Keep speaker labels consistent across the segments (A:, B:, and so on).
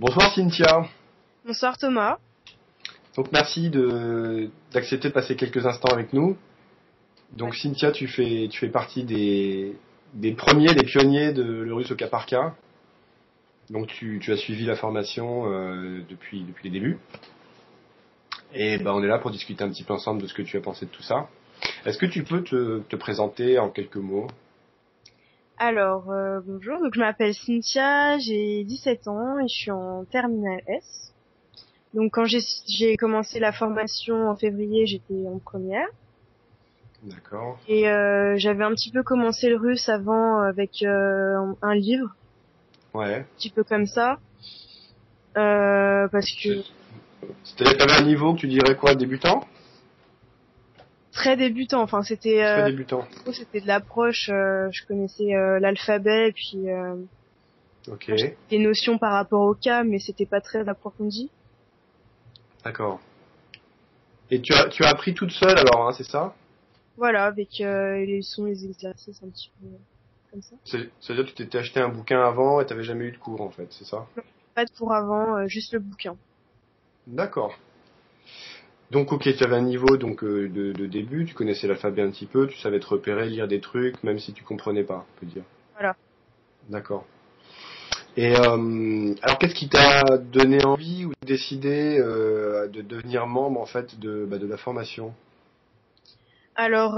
A: Bonsoir Cynthia.
B: Bonsoir Thomas.
A: Donc merci d'accepter de passer quelques instants avec nous. Donc Cynthia, tu fais partie des premiers, des pionniers de le russe au cas par cas. Donc tu as suivi la formation depuis les débuts. Et on est là pour discuter un petit peu ensemble de ce que tu as pensé de tout ça. Est-ce que tu peux te présenter en quelques mots?
B: Alors, bonjour, donc je m'appelle Cynthia, j'ai 17 ans et je suis en terminale S. Donc quand j'ai commencé la formation en février, j'étais en première.
A: D'accord.
B: Et j'avais un petit peu commencé le russe avant avec un livre,
A: Ouais.
B: un petit peu comme ça. Parce que
A: C'est-à-dire que tu avais un niveau que tu dirais quoi, débutant?
B: très débutant, enfin c'était
A: Très débutant.
B: c'était de l'approche, je connaissais l'alphabet et puis
A: Ok.
B: des notions par rapport au cas, mais c'était pas très approfondi.
A: D'accord. Et tu as appris toute seule alors, hein, c'est ça?
B: Voilà, avec les leçons, les exercices un petit peu comme ça.
A: C'est-à-dire que tu t'étais acheté un bouquin avant et t'avais jamais eu de cours en fait, c'est ça?
B: Pas de cours avant, juste le bouquin.
A: D'accord. Donc ok, tu avais un niveau de début, tu connaissais l'alphabet un petit peu, tu savais te repérer, lire des trucs, même si tu comprenais pas, on peut dire.
B: Voilà.
A: D'accord. Et alors qu'est-ce qui t'a donné envie ou décidé de devenir membre en fait de la formation?
B: Alors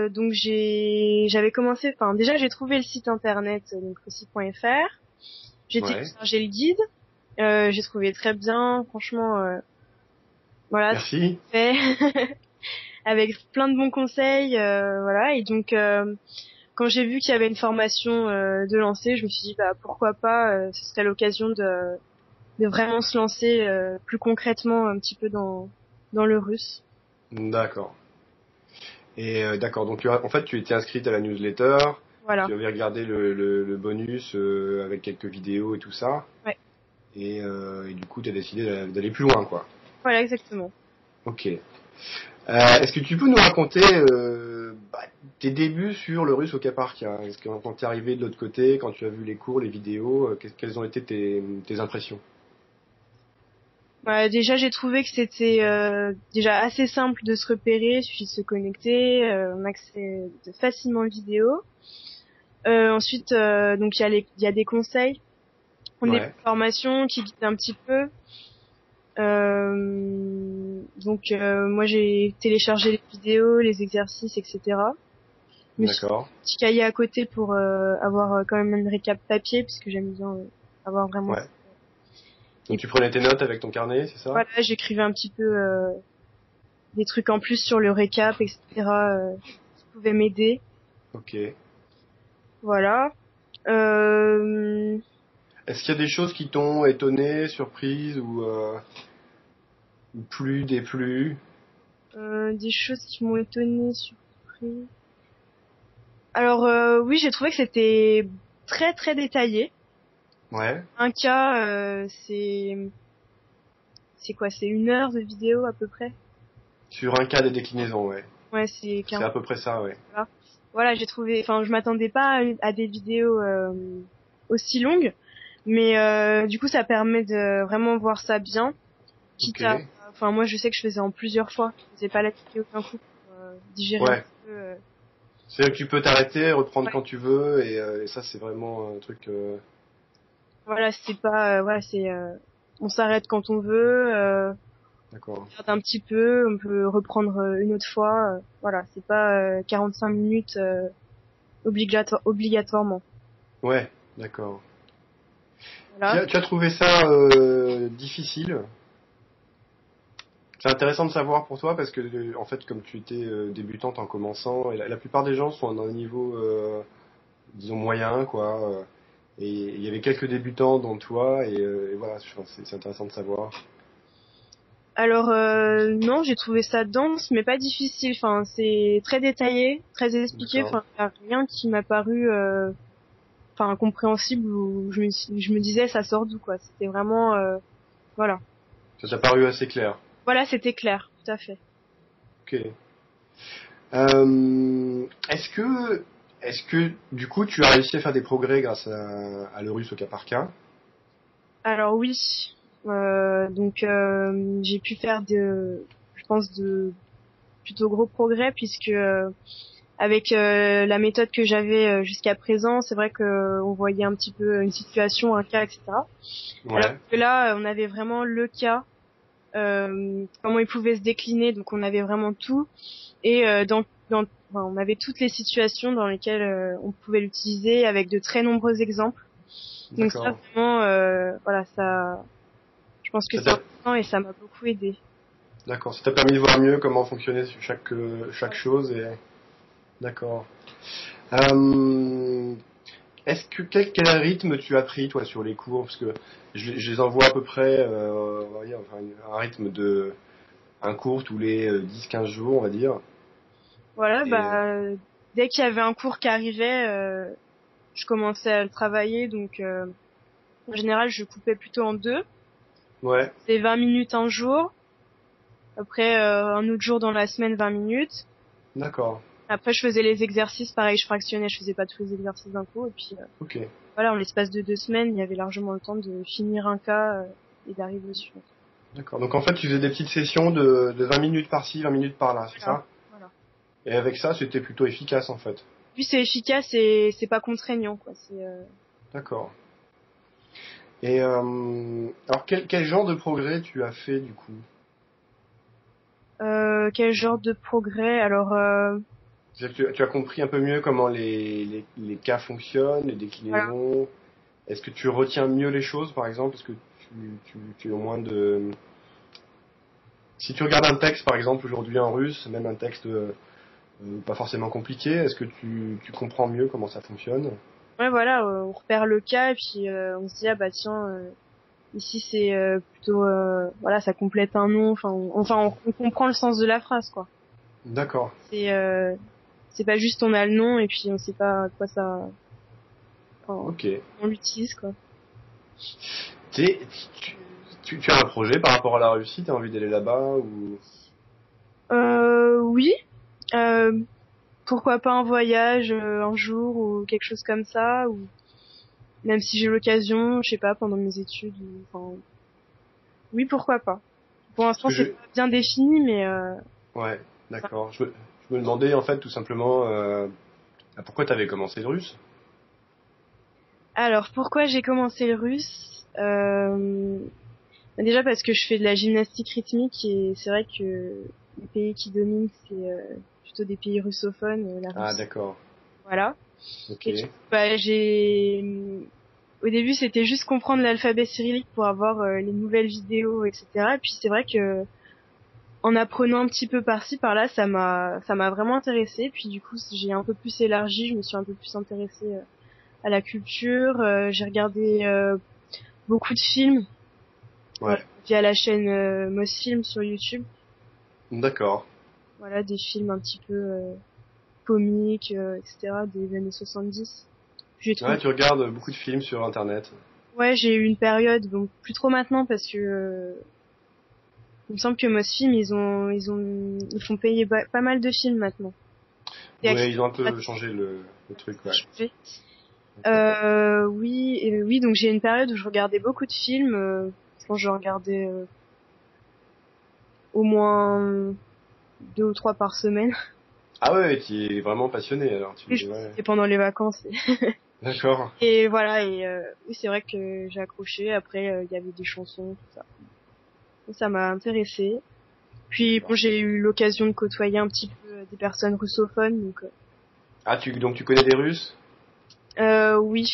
B: donc j'avais commencé, enfin déjà j'ai trouvé le site internet donc le site.fr. J'ai
A: Ouais.
B: téléchargé le guide, j'ai trouvé très bien, franchement voilà,
A: Merci.
B: fait avec plein de bons conseils, voilà. Et donc quand j'ai vu qu'il y avait une formation de lancer, je me suis dit bah pourquoi pas, ce serait l'occasion de vraiment se lancer plus concrètement un petit peu dans le russe.
A: D'accord. Et d'accord, donc en fait tu étais inscrite à la newsletter,
B: Voilà.
A: tu avais regardé le bonus avec quelques vidéos et tout ça,
B: Ouais.
A: et du coup tu as décidé d'aller plus loin quoi.
B: Voilà, exactement.
A: Ok. Est-ce que tu peux nous raconter tes débuts sur le russe au cas par cas? Est-ce que quand tu es arrivé de l'autre côté, quand tu as vu les cours, les vidéos, quelles ont été tes impressions?
B: Bah, déjà, j'ai trouvé que c'était déjà assez simple de se repérer, il suffit de se connecter, on accède facilement aux vidéos. Ensuite, donc il y a des conseils, on a des
A: Ouais,
B: formations qui guident un petit peu. Donc moi j'ai téléchargé les vidéos, les exercices, etc. Je me suis fait
A: d'accord.
B: un petit cahier à côté pour avoir quand même une récap papier, puisque j'aime bien avoir vraiment.
A: Ouais.
B: Et
A: Donc tu prenais tes notes avec ton carnet, c'est ça?
B: voilà, j'écrivais un petit peu des trucs en plus sur le récap, etc. Qui pouvaient m'aider.
A: Ok.
B: Voilà. Euh,
A: Est-ce qu'il y a des choses qui t'ont étonné, surprise ou plus, déplu?
B: des choses qui m'ont étonnée, surpris. Alors oui, j'ai trouvé que c'était très très détaillé.
A: Ouais.
B: Un cas, c'est quoi? C'est 1 heure de vidéo à peu près.
A: Sur un cas des déclinaisons, ouais.
B: Ouais, c'est
A: C'est à
B: 40.
A: peu près ça, ouais.
B: Voilà. Voilà, j'ai trouvé. Enfin, je m'attendais pas à des vidéos aussi longues, mais du coup, ça permet de vraiment voir ça bien.
A: Ok.
B: Quitte à, enfin, moi, je sais que je faisais en plusieurs fois. Je faisais pas la vidéo d'un coup pour digérer un
A: Ouais.
B: petit peu.
A: C'est-à-dire que tu peux t'arrêter, reprendre
B: Ouais.
A: quand tu veux, et ça c'est vraiment un truc.
B: Voilà, c'est pas, voilà, c'est, on s'arrête quand on veut.
A: D'accord.
B: On regarde un petit peu, on peut reprendre une autre fois. Voilà, c'est pas 45 minutes obligatoirement.
A: Ouais, d'accord.
B: Voilà.
A: Tu as trouvé ça difficile? C'est intéressant de savoir pour toi parce que en fait, comme tu étais débutante en commençant, et la plupart des gens sont à un niveau, disons moyen, quoi. Et il y avait quelques débutants dont toi, et voilà, je pense que c'est intéressant de savoir.
B: Alors non, j'ai trouvé ça dense, mais pas difficile. Enfin, c'est très détaillé, très expliqué.
A: D'accord.
B: Enfin, y a rien qui m'a paru, enfin, incompréhensible ou je me disais ça sort d'où quoi. C'était vraiment, voilà.
A: Ça t'a paru assez clair.
B: Voilà, c'était clair, tout à fait.
A: Ok. Est-ce que du coup tu as réussi à faire des progrès grâce à le russe au cas par cas?
B: Alors oui, donc j'ai pu faire je pense de plutôt gros progrès puisque avec la méthode que j'avais jusqu'à présent, c'est vrai que on voyait un petit peu une situation, un cas, etc. Alors
A: Ouais.
B: que là, on avait vraiment le cas, comment il pouvait se décliner, donc on avait vraiment tout et enfin, on avait toutes les situations dans lesquelles on pouvait l'utiliser avec de très nombreux exemples. Donc ça
A: D'accord.
B: vraiment, voilà, ça, je pense que
A: Ça
B: c'est
A: t'a,
B: important et ça m'a beaucoup aidé.
A: d'accord. Ça t'a permis de voir mieux comment fonctionnait chaque chose et d'accord. Euh, Est-ce que quel rythme tu as pris toi sur les cours parce que je les envoie à peu près on va dire, enfin, un rythme de un cours tous les 10-15 jours on va dire
B: Voilà,
A: et
B: dès qu'il y avait un cours qui arrivait, je commençais à le travailler, donc en général, je coupais plutôt en deux.
A: ouais,
B: C'est 20 minutes un jour, après un autre jour dans la semaine 20 minutes.
A: d'accord,
B: Après, je faisais les exercices, pareil, je fractionnais, je faisais pas tous les exercices d'un coup, et puis
A: ok,
B: voilà, en l'espace de 2 semaines, il y avait largement le temps de finir un cas et d'arriver au suivant.
A: d'accord. Donc en fait tu faisais des petites sessions de 20 minutes par-ci, 20 minutes par-là, c'est
B: Voilà,
A: ça?
B: voilà.
A: Et avec ça c'était plutôt efficace en fait.
B: Puis c'est efficace et c'est pas contraignant, quoi.
A: D'accord. Et alors quel genre de progrès tu as fait du coup?
B: Quel genre de progrès? Alors,
A: C'est-à-dire que tu as compris un peu mieux comment les cas fonctionnent, les
B: voilà.
A: déclinaisons. Est-ce que tu retiens mieux les choses, par exemple? Est-ce que tu es au moins de... Si tu regardes un texte, par exemple, aujourd'hui en russe, même un texte pas forcément compliqué, est-ce que tu comprends mieux comment ça fonctionne?
B: Ouais, voilà, on repère le cas et puis on se dit ah bah tiens, ici c'est plutôt voilà, ça complète un nom. On comprend le sens de la phrase, quoi.
A: D'accord.
B: C'est euh, c'est pas juste on a le nom et puis on sait pas à quoi ça, enfin,
A: Ok.
B: on l'utilise, quoi.
A: T'es- tu, tu as un projet par rapport à la Russie? T'as envie d'aller là-bas ou...
B: Oui, euh, pourquoi pas un voyage un jour ou quelque chose comme ça, ou même si j'ai l'occasion, je sais pas, pendant mes études, enfin, oui, pourquoi pas. Pour
A: Parce
B: l'instant,
A: que
B: c'est pas bien défini, mais
A: Ouais, d'accord. Je me demandais en fait tout simplement pourquoi t'avais commencé le russe?
B: alors pourquoi j'ai commencé le russe déjà parce que je fais de la gymnastique rythmique et c'est vrai que les pays qui dominent c'est plutôt des pays russophones, la
A: Ah
B: Russie.
A: d'accord.
B: Voilà.
A: Ok.
B: Et du coup, j'ai au début c'était juste comprendre l'alphabet cyrillique pour avoir les nouvelles vidéos, etc. Et puis c'est vrai que en apprenant un petit peu par-ci par-là, ça m'a vraiment intéressée. Puis du coup, j'ai un peu plus élargi, je me suis un peu plus intéressée à la culture. J'ai regardé beaucoup de films
A: Ouais.
B: via la chaîne Mosfilm sur YouTube.
A: D'accord.
B: Voilà, des films un petit peu comiques, etc. des années 70. J'ai
A: Ouais,
B: trouvé.
A: tu regardes beaucoup de films sur internet.
B: Ouais, j'ai eu une période, bon, plus trop maintenant parce que il me semble que Mosfilm, ils font payer pas mal de films maintenant. C'est
A: Ouais,
B: accessible
A: ils ont un peu
B: gratuitement.
A: changé le truc, ouais.
B: Changé.
A: D'accord.
B: Oui, donc j'ai une période où je regardais beaucoup de films. Je pense que je regardais au moins 2 ou 3 par semaine.
A: Ah ouais, tu es vraiment passionné alors.
B: Et je pense que
A: Ouais.
B: c'était pendant les vacances.
A: D'accord.
B: Et voilà, et oui, c'est vrai que j'ai accroché. Après, il y avait des chansons, tout ça. Et ça m'a intéressée. Puis bon,
A: D'accord.
B: j'ai eu l'occasion de côtoyer un petit peu des personnes russophones, donc
A: Ah, donc tu connais des Russes?
B: oui.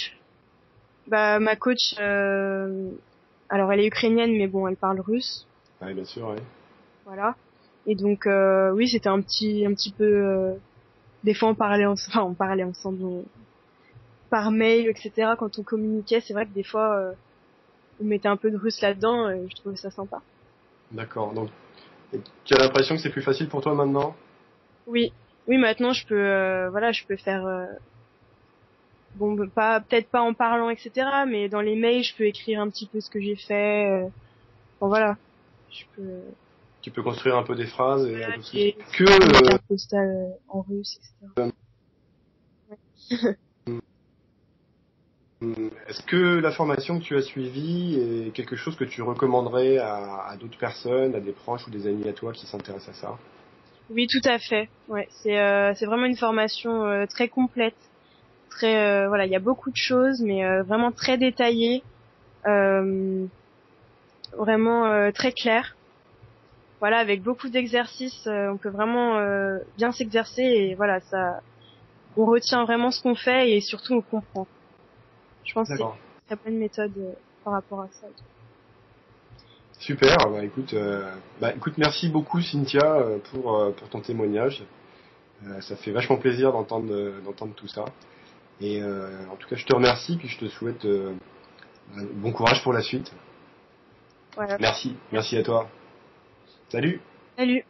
B: Bah ma coach, alors elle est ukrainienne, mais bon, elle parle russe,
A: Ouais, bien sûr, ouais.
B: voilà. Et donc oui, c'était un petit peu. Des fois, on parlait ensemble par mail, etc. Quand on communiquait, c'est vrai que des fois, on mettait un peu de russe là-dedans. Je trouvais ça sympa.
A: D'accord. Donc, et tu as l'impression que c'est plus facile pour toi maintenant?
B: Oui, oui, maintenant je peux, voilà, je peux faire, bon, pas peut-être pas en parlant, etc. Mais dans les mails, je peux écrire un petit peu ce que j'ai fait. Bon, voilà, je peux
A: Tu peux construire un peu des phrases et un
B: voilà,
A: peu plus.
B: des
A: Que
B: des cartes postales en russe, etc. Ouais.
A: Est-ce que la formation que tu as suivie est quelque chose que tu recommanderais à d'autres personnes, à des proches ou des amis à toi qui s'intéressent à ça?
B: Oui, tout à fait. Ouais, c'est vraiment une formation très complète, très voilà, il y a beaucoup de choses, mais vraiment très détaillées, euh, vraiment très claires. Voilà, avec beaucoup d'exercices, on peut vraiment bien s'exercer et voilà, ça, on retient vraiment ce qu'on fait et surtout on comprend. Je pense que c'est
A: D'accord.
B: une très bonne méthode par rapport à ça.
A: Super. Écoute, merci beaucoup Cynthia pour ton témoignage. Ça fait vachement plaisir d'entendre tout ça. Et en tout cas, je te remercie puis je te souhaite bon courage pour la suite.
B: Voilà.
A: Merci à toi. Salut.
B: Salut.